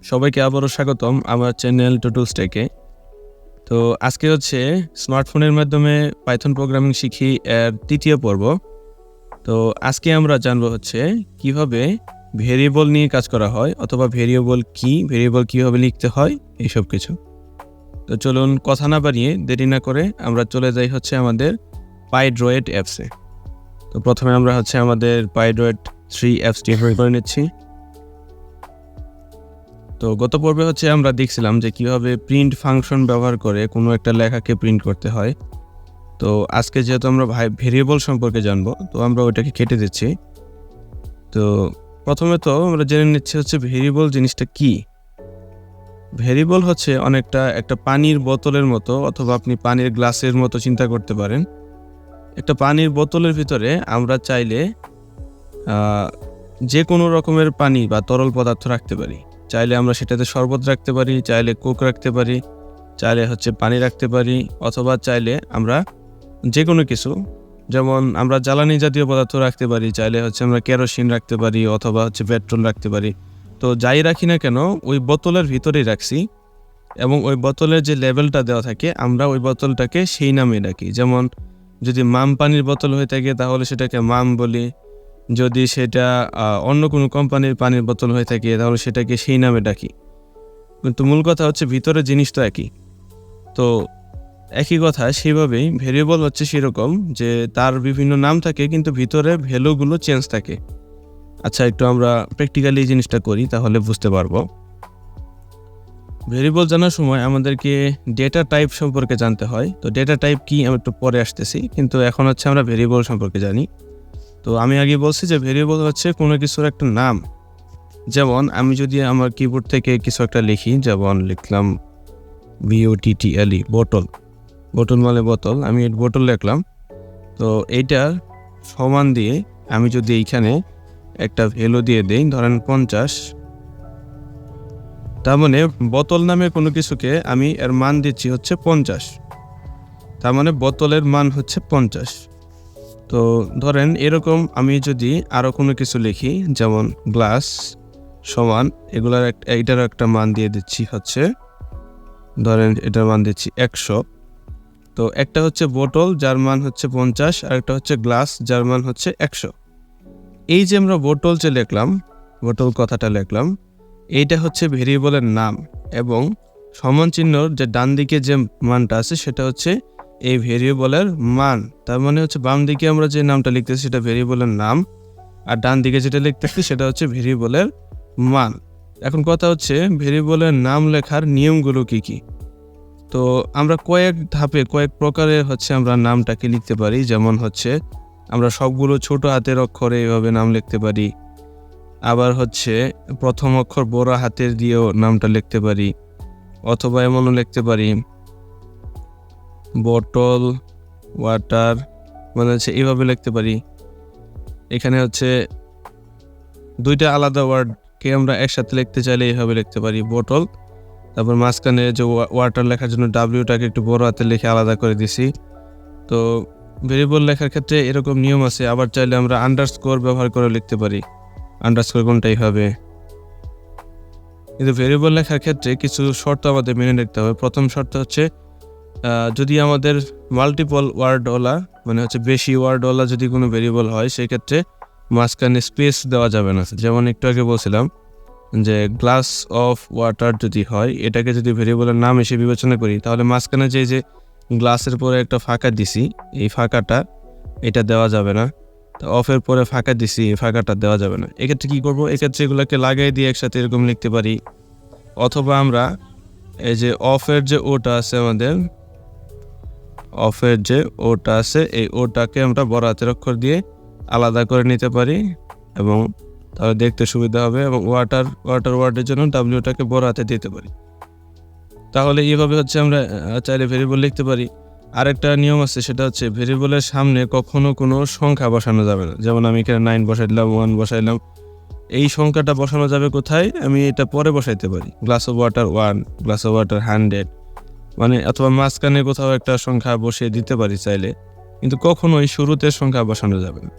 সবাইকে আবারও স্বাগতম আমার চ্যানেল টুটুল স্ট্যাকে। তো আজকে হচ্ছে স্মার্টফোনের মাধ্যমে পাইথন প্রোগ্রামিং শিখি এর তৃতীয় পর্ব। তো আজকে আমরা জানবো হচ্ছে কিভাবে ভেরিয়েবল নিয়ে কাজ করা হয়, অথবা ভেরিয়েবল কিভাবে লিখতে হয়, এইসব কিছু। তো চলুন কথা না বাড়িয়ে দেরি না করে আমরা চলে যাই হচ্ছে আমাদের পাইড্রয়েড অ্যাপসে। তো প্রথমে আমরা হচ্ছে আমাদের পাইড্রয়েড 3 অ্যাপসটি ইনস্টল করে নিচ্ছি। তো গত পর্বে হচ্ছে আমরা দেখছিলাম যে কিভাবে প্রিন্ট ফাংশন ব্যবহার করে কোনো একটা লেখাকে প্রিন্ট করতে হয়। তো আজকে যেহেতু আমরা ভেরিয়েবল সম্পর্কে জানবো, তো আমরা ওইটাকে কেটে দিচ্ছি। তো প্রথমে তো আমরা জেনে নিচ্ছি হচ্ছে ভেরিয়েবল জিনিসটা কি। ভেরিয়েবল হচ্ছে অনেকটা একটা পানির বোতলের মতো, অথবা আপনি পানির গ্লাসের মতো চিন্তা করতে পারেন। একটা পানির বোতলের ভিতরে আমরা চাইলে যে কোনো রকমের পানি বা তরল পদার্থ রাখতে পারি। চাইলে আমরা সেটাতে শরবত রাখতে পারি, চাইলে কোক রাখতে পারি, চাইলে হচ্ছে পানি রাখতে পারি, অথবা চাইলে আমরা যে কোনো কিছু, যেমন আমরা জ্বালানি জাতীয় পদার্থ রাখতে পারি, চাইলে হচ্ছে আমরা কেরোসিন রাখতে পারি, অথবা হচ্ছে পেট্রোল রাখতে পারি। তো যাই রাখি না কেন ওই বোতলের ভিতরেই রাখছি, এবং ওই বোতলের যে লেবেলটা দেওয়া থাকে আমরা ওই বোতলটাকে সেই নামে ডাকি। যেমন যদি মাম পানির বোতল হয়ে থাকে তাহলে সেটাকে মাম বলি, যদি সেটা অন্য কোনো কোম্পানির পানির বোতল হয়ে থাকে তাহলে সেটাকে সেই নামে ডাকি। কিন্তু মূল কথা হচ্ছে ভিতরে জিনিস তো একই। তো একই কথা সেইভাবেই ভেরিয়েবল হচ্ছে সেরকম যে তার বিভিন্ন নাম থাকে কিন্তু ভিতরে ভ্যালুগুলো চেঞ্জ থাকে। আচ্ছা, একটু আমরা প্র্যাকটিক্যালি এই জিনিসটা করি তাহলে বুঝতে পারবো। ভেরিয়েবল জানার সময় আমাদেরকে ডেটা টাইপ সম্পর্কে জানতে হয়। তো ডেটা টাইপ কি আমি একটু পরে আসতেছি, কিন্তু এখন হচ্ছে আমরা ভেরিয়েবল সম্পর্কে জানি। তো আমি আগে বলছি যে ভেরিয়েবল হচ্ছে কোনো কিছুর একটা নাম। যেমন আমি যদি আমার কিবোর্ড থেকে কিছু একটা লিখি, যেমন লিখলাম BOTTLE, বোতল মানে বোতল, আমি বোতল লিখলাম। তো এইটার সমান দিয়ে আমি যদি এইখানে একটা ভ্যালু দিয়ে দেই, ধরেন 50, তার মানে বোতল নামে কোনো কিছুকে আমি এর মান দিচ্ছি হচ্ছে 50, তার মানে বোতলের মান হচ্ছে 50। তো ধরেন এরকম আমি যদি আরও কোনো কিছু লিখি, যেমন গ্লাস সমান এইটার একটা মান দিয়ে দিচ্ছি হচ্ছে, ধরেন এটার মান দিচ্ছি 100। তো একটা হচ্ছে বোতল যার মান হচ্ছে 50, আর একটা হচ্ছে গ্লাস যার মান হচ্ছে 100। এই যে আমরা বোতল কথাটা লিখলাম, এইটা হচ্ছে ভেরিয়েবলের নাম, এবং সমান চিহ্নর যে ডান দিকে যে মানটা আছে সেটা হচ্ছে এই ভেরিয়েবলের মান। তার মানে হচ্ছে বাম দিকে আমরা যে নামটা লিখতেছি সেটা ভেরিয়েবলের নাম, আর ডান দিকে যেটা লিখতেছি সেটা হচ্ছে ভেরিয়েবলের মান। এখন কথা হচ্ছে ভেরিয়েবলের নাম লেখার নিয়মগুলো কি কি। তো আমরা কয়েক ধাপে কয়েক প্রকারে হচ্ছে আমরা নামটাকে লিখতে পারি। যেমন হচ্ছে আমরা সবগুলো ছোট হাতের অক্ষরে এভাবে নাম লিখতে পারি, আবার হচ্ছে প্রথম অক্ষর বড় হাতের দিয়েও নামটা লিখতে পারি, অথবা এমনও লিখতে পারি বটল ওয়াটার, মানে হচ্ছে এইভাবে লিখতে পারি। এখানে হচ্ছে দুইটা আলাদা ওয়ার্ডকে আমরা একসাথে লিখতে চাইলে এইভাবে লিখতে পারি বোতল, তারপর মাঝখানে যে ওয়াটার লেখার জন্য ডাব্লিউটাকে একটু বড় হাতে লিখে আলাদা করে দিছি। তো ভেরিয়েবল লেখার ক্ষেত্রে এরকম নিয়ম আছে। আবার চাইলে আমরা আন্ডারস্কোর ব্যবহার করে লিখতে পারি, আন্ডারস্কোর কোনটাই হবে। কিন্তু ভেরিয়েবল লেখার ক্ষেত্রে কিছু শর্ত আমাদের মেনে রাখতে হবে। প্রথম শর্ত হচ্ছে যদি আমাদের মাল্টিপল ওয়ার্ডওয়ালা, মানে হচ্ছে বেশি ওয়ার্ডওয়ালা যদি কোনো ভেরিয়েবল হয়, সেক্ষেত্রে মাঝখানে স্পেস দেওয়া যাবে না। যেমন একটু আগে বলছিলাম যে গ্লাস অফ ওয়াটার যদি হয়, এটাকে যদি ভেরিয়েবলের নাম এসে বিবেচনা করি, তাহলে মাঝখানে যে গ্লাসের পরে একটা ফাঁকা দিছি, এই ফাঁকাটা এটা দেওয়া যাবে না। তো অফের পরে ফাঁকা দিছি, এই ফাঁকাটা দেওয়া যাবে না। এক্ষেত্রে কী করবো, এক্ষেত্রে এগুলোকে লাগাই দিয়ে একসাথে এরকম লিখতে পারি। অথবা আমরা এই যে অফের যে ওটা আছে, এই ওটাকে আমরা বড় হাতের অক্ষর দিয়ে আলাদা করে নিতে পারি, এবং তাহলে দেখতে সুবিধা হবে। এবং ওয়ার্ডের জন্য ডাব্লিউটাকে বড় হাতে দিতে পারি। তাহলে এইভাবে হচ্ছে আমরা চাইলে ভেরিয়েবল লিখতে পারি। আরেকটা নিয়ম আছে, সেটা হচ্ছে ভেরিয়েবলের সামনে কখনো কোনো সংখ্যা বসানো যাবে না। যেমন আমি এখানে 9 বসাইলাম, 1 বসাইলাম, এই সংখ্যাটা বসানো যাবে কোথায়, আমি এটা পরে বসাইতে পারি। Glass of water 1, glass of water 100, মানে অথবা মাঝখানে কোথাও একটা সংখ্যা বসিয়ে দিতে পারি চাইলে, কিন্তু কখনোই শুরুতে সংখ্যা বসানো যাবে না।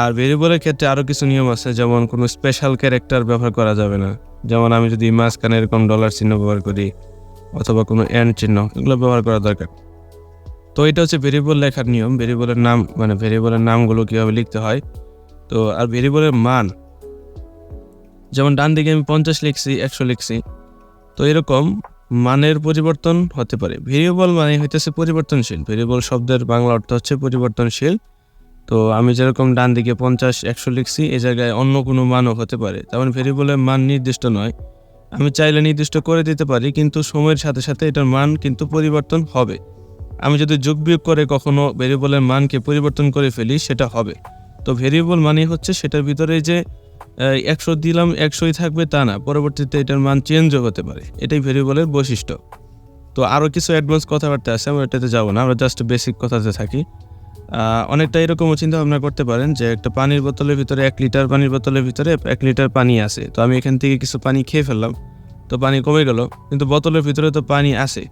আর ভেরিয়েবলের ক্ষেত্রে আরও কিছু নিয়ম আছে, যেমন কোনো স্পেশাল ক্যারেক্টার ব্যবহার করা যাবে না। যেমন আমি যদি মাঝখানে এরকম ডলার চিহ্ন ব্যবহার করি অথবা কোনো এন্ড চিহ্ন, এগুলো ব্যবহার করা দরকার। তো এটা হচ্ছে ভেরিয়েবল লেখার নিয়ম, ভেরিয়েবলের নাম মানে ভেরিয়েবলের নামগুলো কীভাবে লিখতে হয়। তো আর ভেরিয়েবলের মান, যেমন ডান দিকে আমি 50 লিখছি, 100 লিখছি, তো এরকম মানের পরিবর্তন হতে পারে। ভেরিয়েবল মানে হইতেছে পরিবর্তনশীল, ভেরিয়েবল শব্দের বাংলা অর্থ হচ্ছে পরিবর্তনশীল। তো আমি যেরকম ডান দিকে 50, 100 লিখছি, এই জায়গায় অন্য কোনো মানও হতে পারে। তেমন ভেরিয়েবলের মান নির্দিষ্ট নয়, আমি চাইলে নির্দিষ্ট করে দিতে পারি, কিন্তু সময়ের সাথে সাথে এটার মান কিন্তু পরিবর্তন হবে। আমি যদি যোগ বিয়োগ করে কখনো ভেরিয়েবলের মানকে পরিবর্তন করে ফেলি, সেটা হবে। তো ভেরিয়েবল মানে হচ্ছে সেটার ভিতরে যে 100 দিলাম 100ই থাকবে তা না, পরবর্তীতে এটার মান চেঞ্জও হতে পারে, এটাই ভেরিয়েবলের বৈশিষ্ট্য। তো আরও কিছু অ্যাডভান্স কথাবার্তা আছে, আমরা এটাতে যাবো না, আমরা জাস্ট বেসিক কথাতে থাকি। অনেকটা এরকমও চিন্তা ভাবনা করতে পারেন যে একটা পানির বোতলের ভিতরে 1 লিটার পানির বোতলের ভিতরে 1 লিটার পানি আছে। তো আমি এখান থেকে কিছু পানি খেয়ে ফেললাম, তো পানি কমে গেল, কিন্তু বোতলের ভিতরে তো পানি আছে,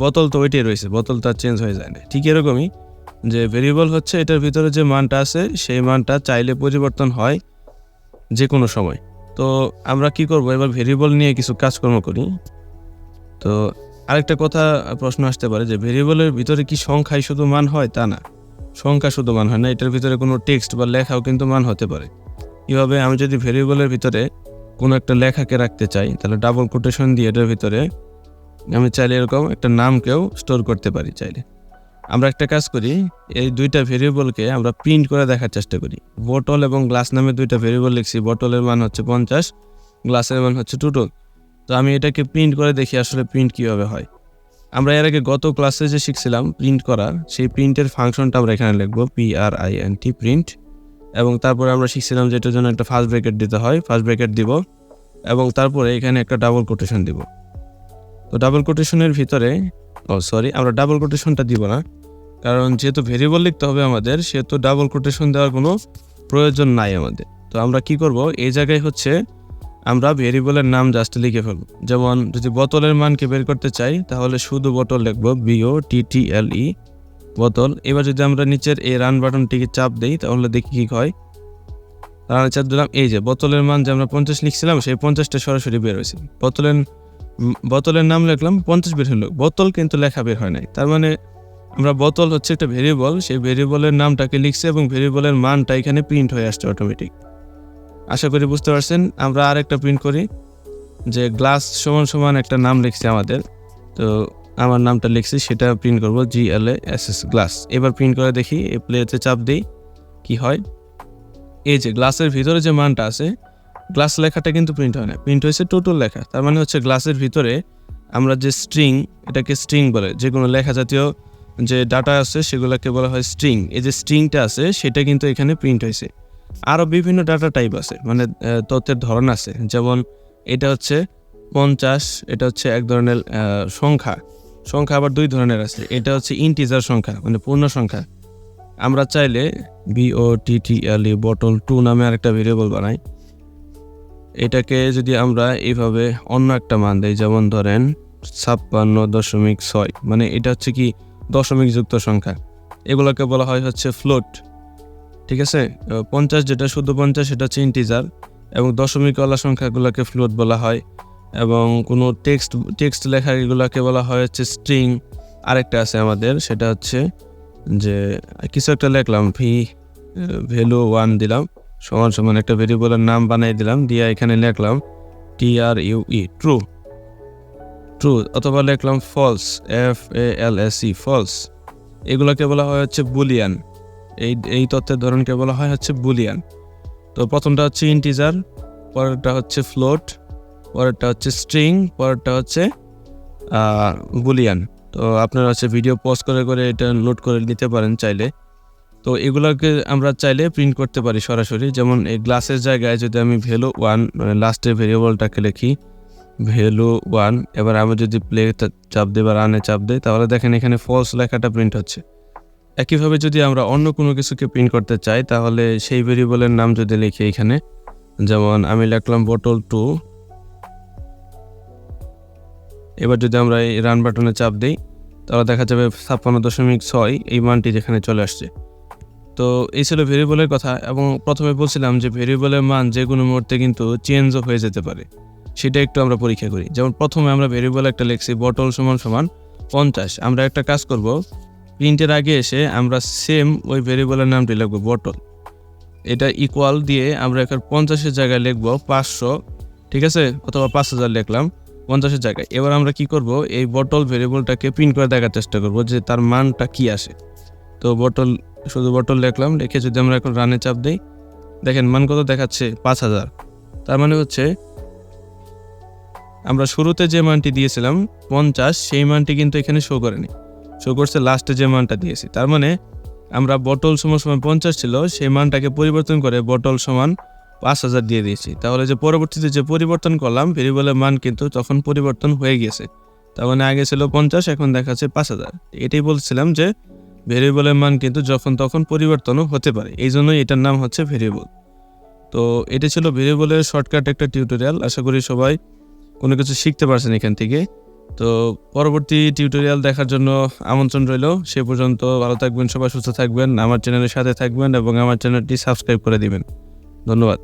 বোতল তো ওইটাই রয়েছে, বোতল তো আর চেঞ্জ হয়ে যায় না। ঠিক এরকমই যে ভেরিয়েবল হচ্ছে এটার ভিতরে যে মানটা আছে সেই মানটা চাইলে পরিবর্তন হয় যে কোনো সময়। তো আমরা কি করব, এবার ভেরিয়েবল নিয়ে কিছু কাজকর্ম করি। তো আরেকটা কথা প্রশ্ন আসতে পারে যে ভেরিয়েবলের ভিতরে কি সংখ্যাই শুধু মান হয়? তা না, সংখ্যা শুধু মান হয় না, এটার ভিতরে কোনো টেক্সট বা লেখাও কিন্তু মান হতে পারে। কীভাবে? আমি যদি ভেরিয়েবলের ভিতরে কোনো একটা লেখাকে রাখতে চাই, তাহলে ডাবল কোটেশন দিয়ে এটার ভিতরে আমি চাইলে এরকম একটা নামকেও স্টোর করতে পারি চাইলে। আমরা একটা কাজ করি, এই দুইটা ভেরিয়েবলকে আমরা প্রিন্ট করে দেখার চেষ্টা করি। বোতল এবং গ্লাস নামে দুইটা ভেরিয়েবল লিখছি, বোতলের মান হচ্ছে 50, গ্লাসের মান হচ্ছে টুটুল। তো আমি এটাকে প্রিন্ট করে দেখি আসলে প্রিন্ট কীভাবে হয়। আমরা এর আগে গত ক্লাসে যে শিখছিলাম প্রিন্ট করার, সেই প্রিন্টের ফাংশনটা আমরা এখানে লিখবো, PRINT প্রিন্ট। এবং তারপরে আমরা শিখছিলাম যে এটার জন্য একটা ফার্স্ট ব্র্যাকেট দিতে হয়, ফার্স্ট ব্র্যাকেট দিব এবং তারপরে এখানে একটা ডাবল কোটেশন দিব। তো ডাবল কোটেশনের ভিতরে আমরা ডাবল কোটেশনটা দিব না, কারণ যেহেতু ভেরিয়েবল লিখতে হবে আমাদের, সেহেতু ডাবল কোটেশন দেওয়ার কোনো প্রয়োজন নাই আমাদের। তো আমরা কি করব, এই জায়গায় হচ্ছে আমরা ভেরিয়েবলের নাম জাস্ট লিখে ফেলব। যেমন যদি বোতলের মানকে বের করতে চাই, তাহলে শুধু বোতল লিখব, BOTTLE বোতল। এবার যদি আমরা নিচের এই রান বাটনটিকে চাপ দিই, তাহলে দেখি কি হয়। রানে চাপ দিলাম, এই যে বোতলের মান যে আমরা 50 লিখছিলাম, সেই 50টা সরাসরি বের হয়েছে। বোতলের নাম লিখলাম, 50 বের হলো, বোতল কিন্তু লেখা বের হয় নাই। তার মানে আমরা বোতল হচ্ছে একটা ভেরিয়েবল, সেই ভেরিয়েবলের নামটাকে লিখছে এবং ভেরিয়েবলের মানটা এখানে প্রিন্ট হয়ে আসছে অটোমেটিক। আশা করি বুঝতে পারছেন। আমরা আরেকটা প্রিন্ট করি যে গ্লাস সমান একটা নাম লিখছি আমাদের, তো আমার নামটা লিখছি সেটা প্রিন্ট করব, GLASS গ্লাস। এবার প্রিন্ট করে দেখি, এই প্লেতে চাপ দিই, কি হয়। এই যে গ্লাসের ভিতরে যে মানটা আছে, গ্লাস লেখাটা কিন্তু প্রিন্ট হয় না, প্রিন্ট হয়েছে টুটুল লেখা। তার মানে হচ্ছে গ্লাসের ভিতরে আমরা যে স্ট্রিং, এটাকে স্ট্রিং বলে, যে কোনো লেখা জাতীয় যে ডাটা আছে সেগুলোকে বলা হয় স্ট্রিং। এই যে স্ট্রিংটা আছে সেটা কিন্তু এখানে প্রিন্ট হয়েছে। আরও বিভিন্ন ডাটা টাইপ আছে, মানে তথ্যের ধরন আছে। যেমন এটা হচ্ছে 50, এটা হচ্ছে এক ধরনের সংখ্যা আবার দুই ধরনের আছে। এটা হচ্ছে ইন্টিজার সংখ্যা, মানে পূর্ণ সংখ্যা। আমরা চাইলে BOTTLE বোতল 2 নামে আরেকটা ভেরিয়েবল বানাই। এটাকে যদি আমরা এইভাবে অন্য একটা মান দেই, যেমন ধরেন 56.6, মানে এটা হচ্ছে কি দশমিক যুক্ত সংখ্যা, এগুলোকে বলা হয় হচ্ছে ফ্লোট। ঠিক আছে, 50 যেটা শুধু 50 সেটা হচ্ছে ইন্টিজার, এবং দশমিকওয়ালা সংখ্যাগুলোকে ফ্লোট বলা হয়, এবং কোনো টেক্সট লেখা এগুলোকে বলা হয় হচ্ছে স্ট্রিং। আরেকটা আছে আমাদের, সেটা হচ্ছে যে কিছু একটা লিখলাম, ভ্যালু 1 দিলাম, সমান একটা ভেরিয়েবলের নাম বানিয়ে দিলাম, দিয়ে এখানে লিখলাম TRUE ট্রু, অথবা লিখলাম ফলস, FALSE ফলস। এগুলোকে বলা হয় হচ্ছে বুলিয়ান। এই তথ্যের ধরনকে বলা হয় হচ্ছে বুলিয়ান। তো প্রথমটা হচ্ছে ইন্টিজার, পরেরটা হচ্ছে ফ্লোট, পরেরটা হচ্ছে স্ট্রিং, পরেরটা হচ্ছে বুলিয়ান। তো আপনারা হচ্ছে ভিডিও পজ করে এটা নোট করে নিতে পারেন চাইলে। তো এগুলোকে আমরা চাইলে প্রিন্ট করতে পারি সরাসরি। যেমন এই গ্লাসের জায়গায় যদি আমি ভ্যালু 1 মানে লাস্টের ভেরিয়েবলটাকে লিখি, ভ্যালু 1, এবার আমি যদি প্লে চাপ দিই বা রানে চাপ দিই, তাহলে দেখেন এখানে ফলস লেখাটা প্রিন্ট হচ্ছে। একইভাবে যদি আমরা অন্য কোনো কিছুকে প্রিন্ট করতে চাই, তাহলে সেই ভেরিয়েবলের নাম যদি লিখি এখানে, যেমন আমি লিখলাম বোতল 2, এবার যদি আমরা এই রান বাটনে চাপ দিই, তাহলে দেখা যাবে 56.6 এই মানটি যেখানে চলে আসছে। তো এই ছিল ভেরিয়েবলের কথা। এবং প্রথমে বলছিলাম যে ভেরিয়েবলের মান যে কোনো মুহূর্তে কিন্তু চেঞ্জও হয়ে যেতে পারে, সেটা একটু আমরা পরীক্ষা করি। যেমন প্রথমে আমরা ভেরিয়েবল একটা লিখছি বটল সমান সমান 50। আমরা একটা কাজ করব, প্রিন্টের আগে এসে আমরা সেম ওই ভেরিয়েবলের নামটি লিখব বটল, এটা ইকুয়াল দিয়ে আমরা এখানে 50-এর জায়গায় লিখব 500, ঠিক আছে, অথবা 5000 লিখলাম 50-এর জায়গায়। এবার আমরা কি করব, এই বটল ভেরিয়েবলটাকে প্রিন্ট করে দেখার চেষ্টা করব যে তার মানটা কি আসে। তো বটল, শুধু বটল লিখলাম, লিখে যদি আমরা এখন রানে চাপ দিই, দেখেন মান কত দেখাচ্ছে 5000। তার মানে হচ্ছে আমরা শুরুতে যে মানটি দিয়েছিলাম 50, সেই মানটি কিন্তু এখানে শো করেনি, শো করছে লাস্টে যে মানটা দিয়েছি। তার মানে আমরা বটল সমান 50 ছিল, সেই মানটাকে পরিবর্তন করে বটল সমান 5000 দিয়ে দিয়েছি। তাহলে যে পরবর্তীতে যে পরিবর্তন করলাম ভেরিয়েবলের মান কিন্তু তখন পরিবর্তন হয়ে গেছে। তার মানে আগে ছিল 50, এখন দেখাচ্ছে 5000। এটাই বলছিলাম যে ভেরিয়েবলের মান কিন্তু যখন তখন পরিবর্তনও হতে পারে, এই জন্যই এটার নাম হচ্ছে ভেরিয়েবল। তো এটা ছিল ভেরিয়েবলের শর্টকাট একটা টিউটোরিয়াল। আশা করি সবাই কোনো কিছু শিখতে পারছেন এখান থেকে। তো পরবর্তী টিউটোরিয়াল দেখার জন্য আমন্ত্রণ রইল। সে পর্যন্ত ভালো থাকবেন, সবাই সুস্থ থাকবেন, আমার চ্যানেলের সাথে থাকবেন এবং আমার চ্যানেলটি সাবস্ক্রাইব করে দিবেন। ধন্যবাদ।